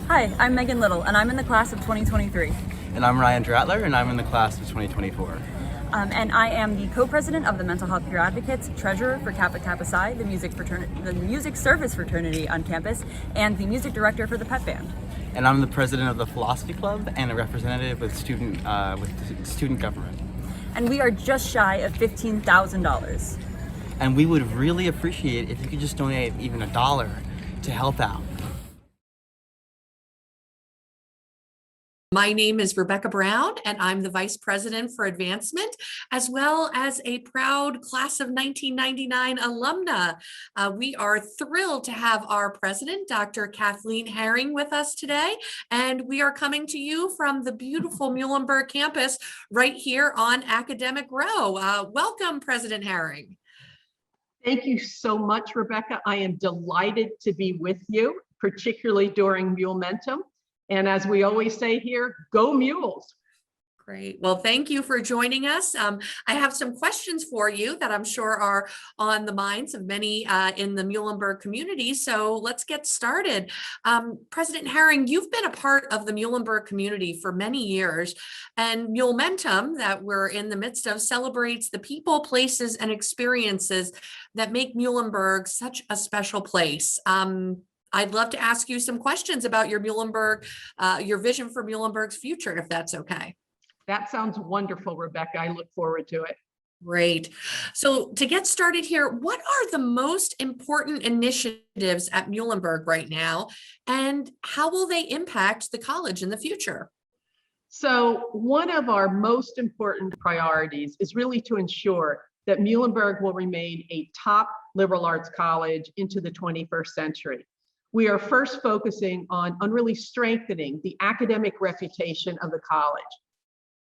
Hi, I'm Megan Little, and I'm in the class of 2023. And I'm Ryan Dratler, and I'm in the class of 2024. And I am the co-president of the Mental Health Peer Advocates, treasurer for Kappa Kappa Psi, the music service fraternity on campus, and the music director for the pep band. And I'm the president of the Philosophy Club and a representative with student government. And we are just shy of $15,000. And we would really appreciate if you could just donate even $1 to help out. My name is Rebecca Brown, and I'm the Vice President for Advancement, as well as a proud Class of 1999 alumna. We are thrilled to have our President, Dr. Kathleen Harring, with us today, and we are coming to you from the beautiful Muhlenberg campus right here on Academic Row. Welcome, President Harring. Thank you so much, Rebecca. I am delighted to be with you, particularly during Mulementum. And as we always say here, go Mules. Great. Well, thank you for joining us. I have some questions for you that I'm sure are on the minds of many in the Muhlenberg community. So let's get started. President Harring, you've been a part of the Muhlenberg community for many years, and Mulementum that we're in the midst of celebrates the people, places, and experiences that make Muhlenberg such a special place. I'd love to ask you some questions about your Muhlenberg, your vision for Muhlenberg's future, if that's okay. That sounds wonderful, Rebecca. I look forward to it. Great. So to get started here, what are the most important initiatives at Muhlenberg right now, and how will they impact the college in the future? So one of our most important priorities is really to ensure that Muhlenberg will remain a top liberal arts college into the 21st century. We are first focusing on really strengthening the academic reputation of the college.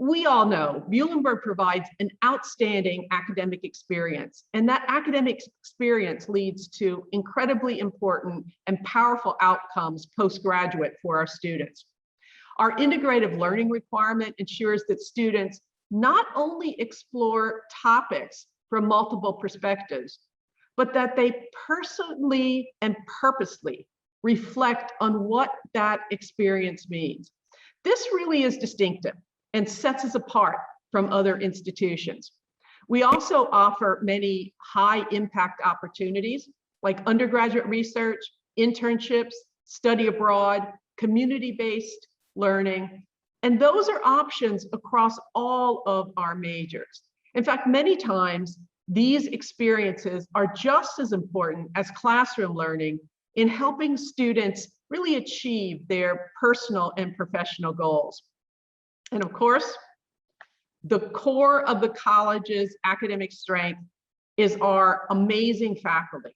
We all know Muhlenberg provides an outstanding academic experience, and that academic experience leads to incredibly important and powerful outcomes postgraduate for our students. Our integrative learning requirement ensures that students not only explore topics from multiple perspectives, but that they personally and purposely reflect on what that experience means. This really is distinctive and sets us apart from other institutions. We also offer many high impact opportunities like undergraduate research, internships, study abroad, community-based learning, and those are options across all of our majors. In fact, many times these experiences are just as important as classroom learning in helping students really achieve their personal and professional goals. And of course, the core of the college's academic strength is our amazing faculty.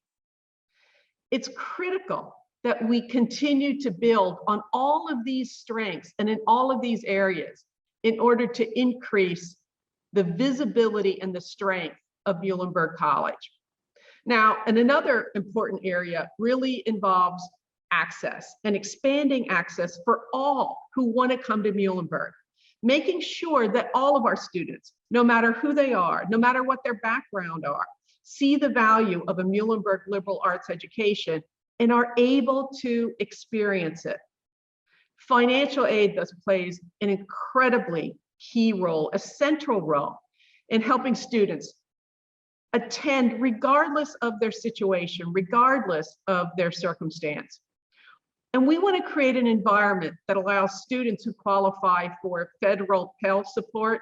It's critical that we continue to build on all of these strengths and in all of these areas in order to increase the visibility and the strength of Muhlenberg College. Now, and another important area really involves access and expanding access for all who want to come to Muhlenberg, making sure that all of our students, no matter who they are, no matter what their background are, see the value of a Muhlenberg liberal arts education and are able to experience it. Financial aid thus plays an incredibly key role, a central role in helping students attend regardless of their situation, regardless of their circumstance. And we want to create an environment that allows students who qualify for federal Pell support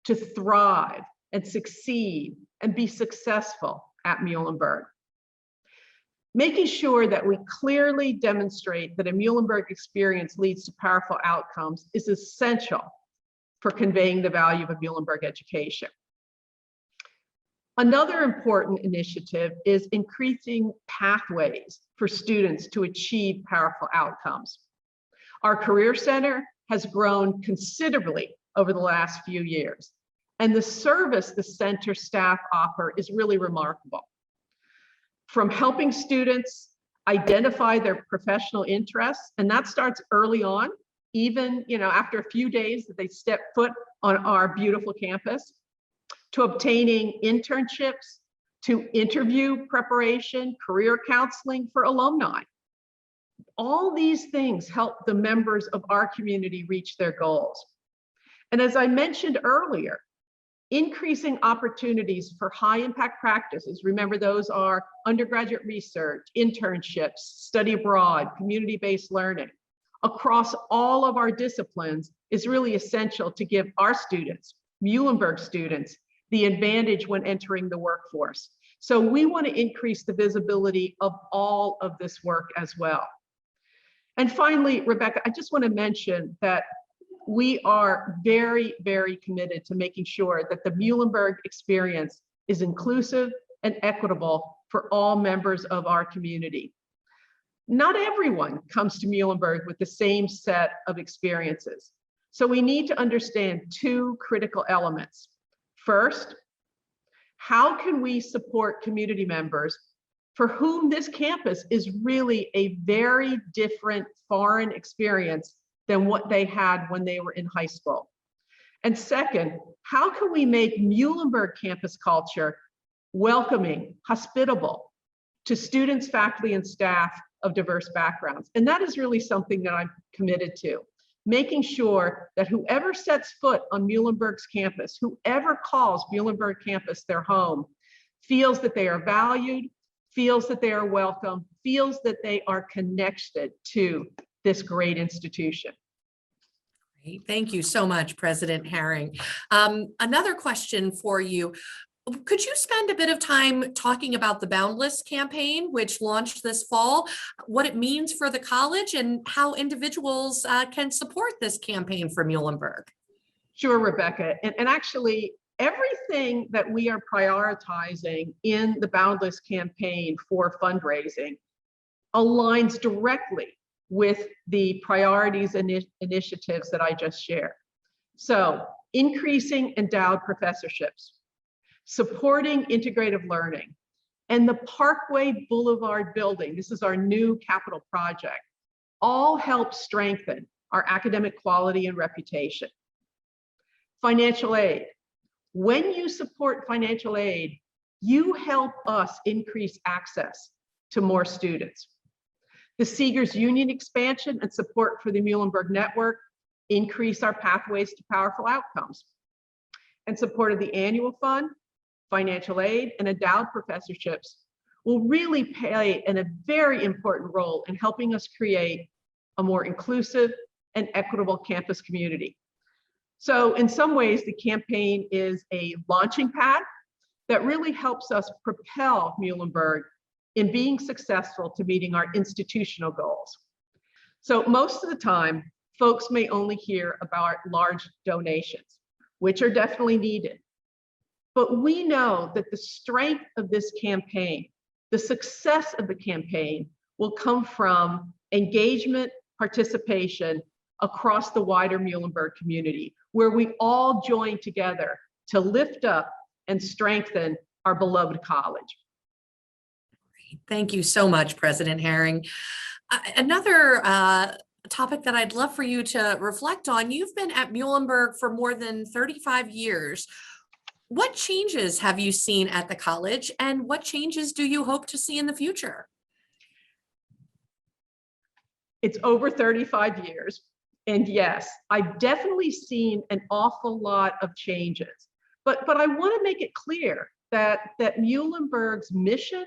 to thrive and succeed and be successful at Muhlenberg. Making sure that we clearly demonstrate that a Muhlenberg experience leads to powerful outcomes is essential for conveying the value of a Muhlenberg education. Another important initiative is increasing pathways for students to achieve powerful outcomes. Our Career Center has grown considerably over the last few years, and the service the center staff offer is really remarkable. From helping students identify their professional interests, and that starts early on, even after a few days that they step foot on our beautiful campus, to obtaining internships, to interview preparation, career counseling for alumni. All these things help the members of our community reach their goals. And as I mentioned earlier, increasing opportunities for high impact practices, remember those are undergraduate research, internships, study abroad, community-based learning, across all of our disciplines is really essential to give our students, Muhlenberg students, the advantage when entering the workforce. So we want to increase the visibility of all of this work as well. And finally, Rebecca, I just want to mention that we are very, very committed to making sure that the Muhlenberg experience is inclusive and equitable for all members of our community. Not everyone comes to Muhlenberg with the same set of experiences. So we need to understand two critical elements. First, how can we support community members for whom this campus is really a very different foreign experience than what they had when they were in high school? And second, how can we make Muhlenberg campus culture welcoming, hospitable to students, faculty, and staff of diverse backgrounds? And that is really something that I'm committed to, making sure that whoever sets foot on Muhlenberg's campus, whoever calls Muhlenberg campus their home, feels that they are valued, feels that they are welcome, feels that they are connected to this great institution. Great. Thank you so much, President Harring. Another question for you. Could you spend a bit of time talking about the Boundless campaign, which launched this fall, what it means for the college and how individuals can support this campaign for Muhlenberg? Sure, Rebecca. And actually, everything that we are prioritizing in the Boundless campaign for fundraising aligns directly with the priorities and initiatives that I just shared. So, increasing endowed professorships, supporting integrative learning, and the Parkway Boulevard building, this is our new capital project, all help strengthen our academic quality and reputation. Financial aid. When you support financial aid, you help us increase access to more students. The Seegers Union expansion and support for the Muhlenberg Network increase our pathways to powerful outcomes. And support of the annual fund, financial aid, and endowed professorships will really play a very important role in helping us create a more inclusive and equitable campus community. So in some ways, the campaign is a launching pad that really helps us propel Muhlenberg in being successful to meeting our institutional goals. So most of the time, folks may only hear about large donations, which are definitely needed. But we know that the strength of this campaign, the success of the campaign, will come from engagement, participation across the wider Muhlenberg community, where we all join together to lift up and strengthen our beloved college. Thank you so much, President Harring. Another topic that I'd love for you to reflect on, you've been at Muhlenberg for more than 35 years. What changes have you seen at the college, and what changes do you hope to see in the future? It's over 35 years. And yes, I've definitely seen an awful lot of changes. But I want to make it clear that Muhlenberg's mission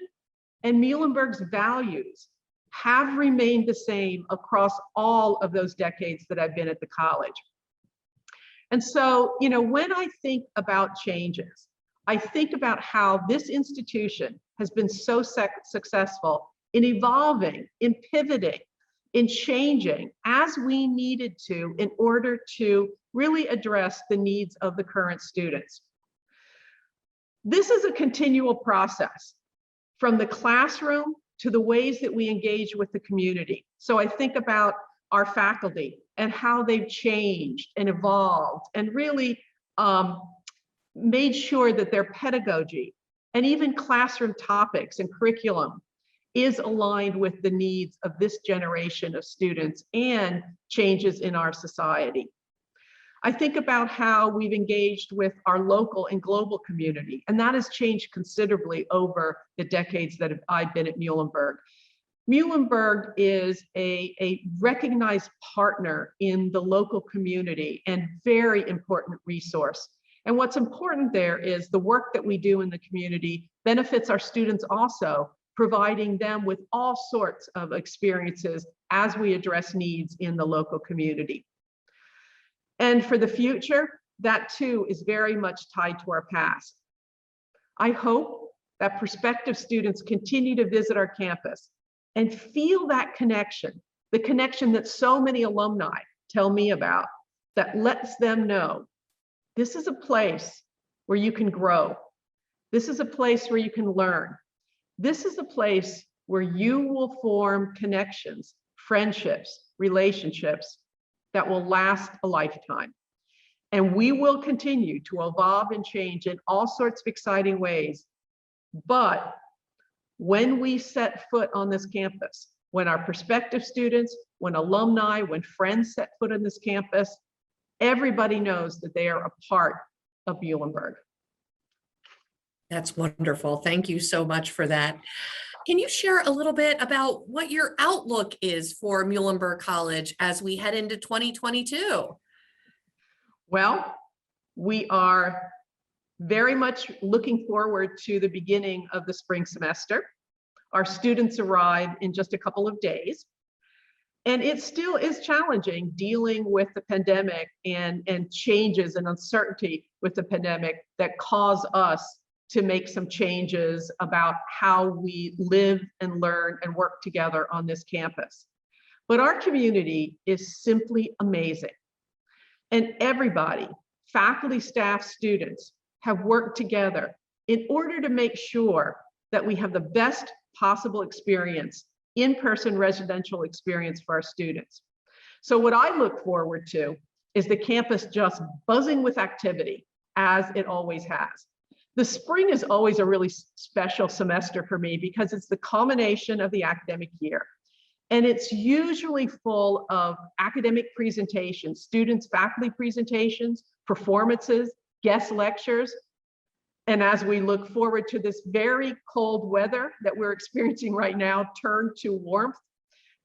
and Muhlenberg's values have remained the same across all of those decades that I've been at the college. And so, when I think about changes, I think about how this institution has been so successful in evolving, in pivoting, in changing as we needed to in order to really address the needs of the current students. This is a continual process, from the classroom to the ways that we engage with the community. So I think about our faculty and how they've changed and evolved and really made sure that their pedagogy and even classroom topics and curriculum is aligned with the needs of this generation of students and changes in our society. I think about how we've engaged with our local and global community, and that has changed considerably over the decades that I've been at Muhlenberg. Muhlenberg is a recognized partner in the local community and very important resource. And what's important there is the work that we do in the community benefits our students also, providing them with all sorts of experiences as we address needs in the local community. And for the future, that too is very much tied to our past. I hope that prospective students continue to visit our campus and feel that connection, the connection that so many alumni tell me about, that lets them know this is a place where you can grow. This is a place where you can learn. This is a place where you will form connections, friendships, relationships that will last a lifetime. And we will continue to evolve and change in all sorts of exciting ways. But when we set foot on this campus, when our prospective students, when alumni, when friends set foot on this campus, everybody knows that they are a part of Muhlenberg. That's wonderful. Thank you so much for that. Can you share a little bit about what your outlook is for Muhlenberg College as we head into 2022? Well, we are very much looking forward to the beginning of the spring semester. Our students arrive in just a couple of days. And it still is challenging dealing with the pandemic and changes and uncertainty with the pandemic that cause us to make some changes about how we live and learn and work together on this campus. But our community is simply amazing. And everybody, faculty, staff, students, have worked together in order to make sure that we have the best possible experience, in-person residential experience for our students. So what I look forward to is the campus just buzzing with activity, as it always has. The spring is always a really special semester for me because it's the culmination of the academic year. And it's usually full of academic presentations, students, faculty presentations, performances, guest lectures. And as we look forward to this very cold weather that we're experiencing right now turn to warmth,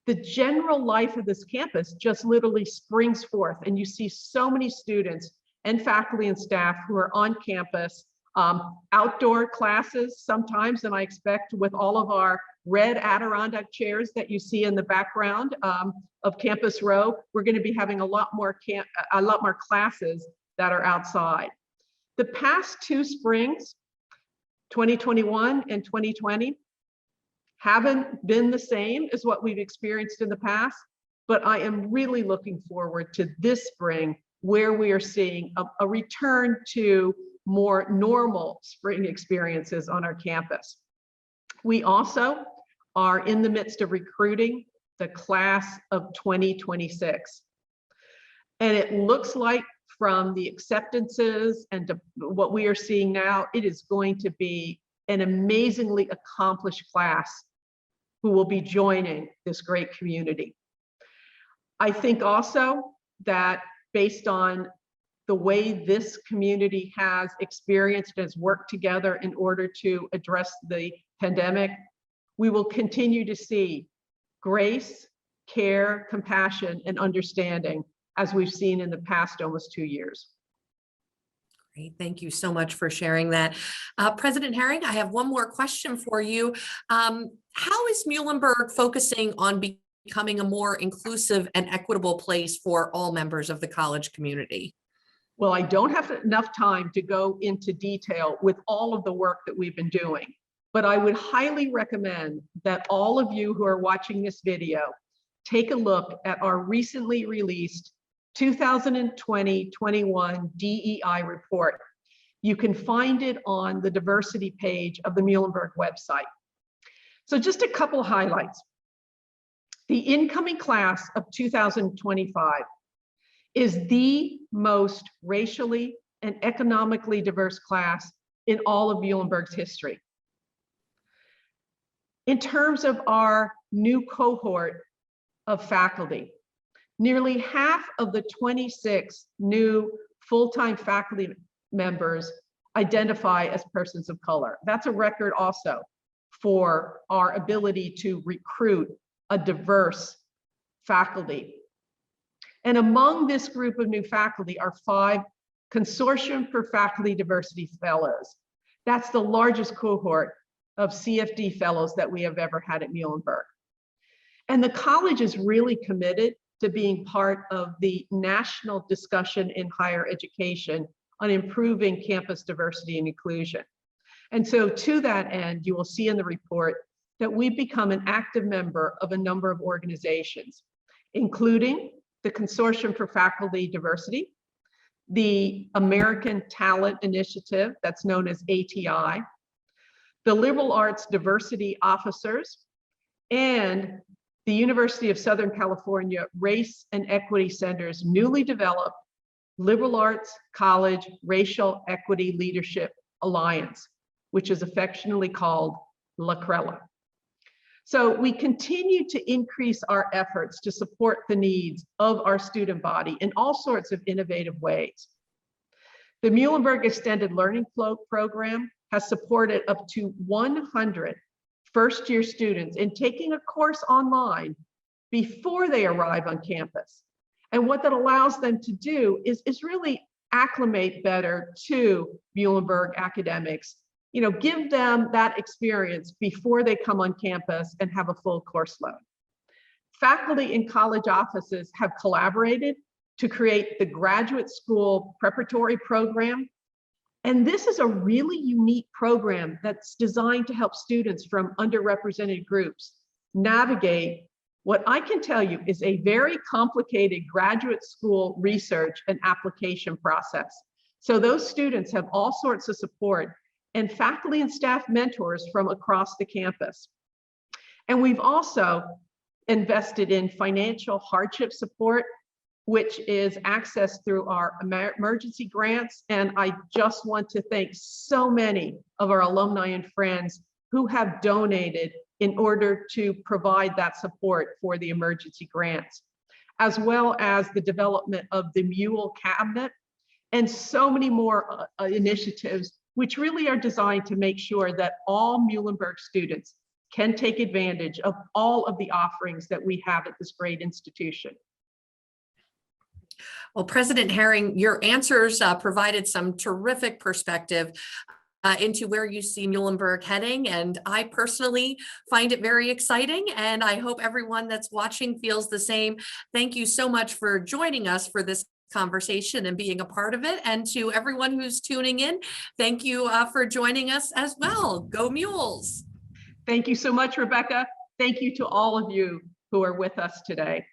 the general life of this campus just literally springs forth. And you see so many students and faculty and staff who are on campus, outdoor classes sometimes, and I expect with all of our red Adirondack chairs that you see in the background of Campus Row, we're going to be having a lot more classes that are outside. The past two springs, 2021 and 2020, haven't been the same as what we've experienced in the past, but I am really looking forward to this spring where we are seeing a return to more normal spring experiences on our campus. We also are in the midst of recruiting the class of 2026. And it looks like from the acceptances and what we are seeing now, it is going to be an amazingly accomplished class who will be joining this great community. I think also that based on the way this community has experienced and has worked together in order to address the pandemic, we will continue to see grace, care, compassion, and understanding as we've seen in the past almost 2 years. Great, thank you so much for sharing that. President Harring, I have one more question for you. How is Muhlenberg focusing on becoming a more inclusive and equitable place for all members of the college community? Well, I don't have enough time to go into detail with all of the work that we've been doing, but I would highly recommend that all of you who are watching this video take a look at our recently released 2020-21 DEI report. You can find it on the diversity page of the Muhlenberg website. So just a couple highlights. The incoming class of 2025 is the most racially and economically diverse class in all of Muhlenberg's history. In terms of our new cohort of faculty, nearly half of the 26 new full-time faculty members identify as persons of color. That's a record also for our ability to recruit a diverse faculty. And among this group of new faculty are 5 Consortium for Faculty Diversity Fellows. That's the largest cohort of CFD fellows that we have ever had at Muhlenberg. And the college is really committed to being part of the national discussion in higher education on improving campus diversity and inclusion. And so to that end, you will see in the report that we've become an active member of a number of organizations, including the Consortium for Faculty Diversity, the American Talent Initiative, that's known as ATI, the Liberal Arts Diversity Officers, and the University of Southern California Race and Equity Center's newly developed Liberal Arts College Racial Equity Leadership Alliance, which is affectionately called LACRELA. So we continue to increase our efforts to support the needs of our student body in all sorts of innovative ways. The Muhlenberg Extended Learning Flow program has supported up to 100 first-year students in taking a course online before they arrive on campus. And what that allows them to do is really acclimate better to Muhlenberg academics, give them that experience before they come on campus and have a full course load. Faculty in college offices have collaborated to create the graduate school preparatory program. And this is a really unique program that's designed to help students from underrepresented groups navigate what I can tell you is a very complicated graduate school research and application process. So those students have all sorts of support and faculty and staff mentors from across the campus. And we've also invested in financial hardship support, which is accessed through our emergency grants. And I just want to thank so many of our alumni and friends who have donated in order to provide that support for the emergency grants, as well as the development of the Mule Cabinet and so many more initiatives, which really are designed to make sure that all Muhlenberg students can take advantage of all of the offerings that we have at this great institution. Well, President Harring, your answers provided some terrific perspective into where you see Muhlenberg heading. And I personally find it very exciting. And I hope everyone that's watching feels the same. Thank you so much for joining us for this conversation and being a part of it. And to everyone who's tuning in, thank you for joining us as well. Go Mules. Thank you so much, Rebecca. Thank you to all of you who are with us today.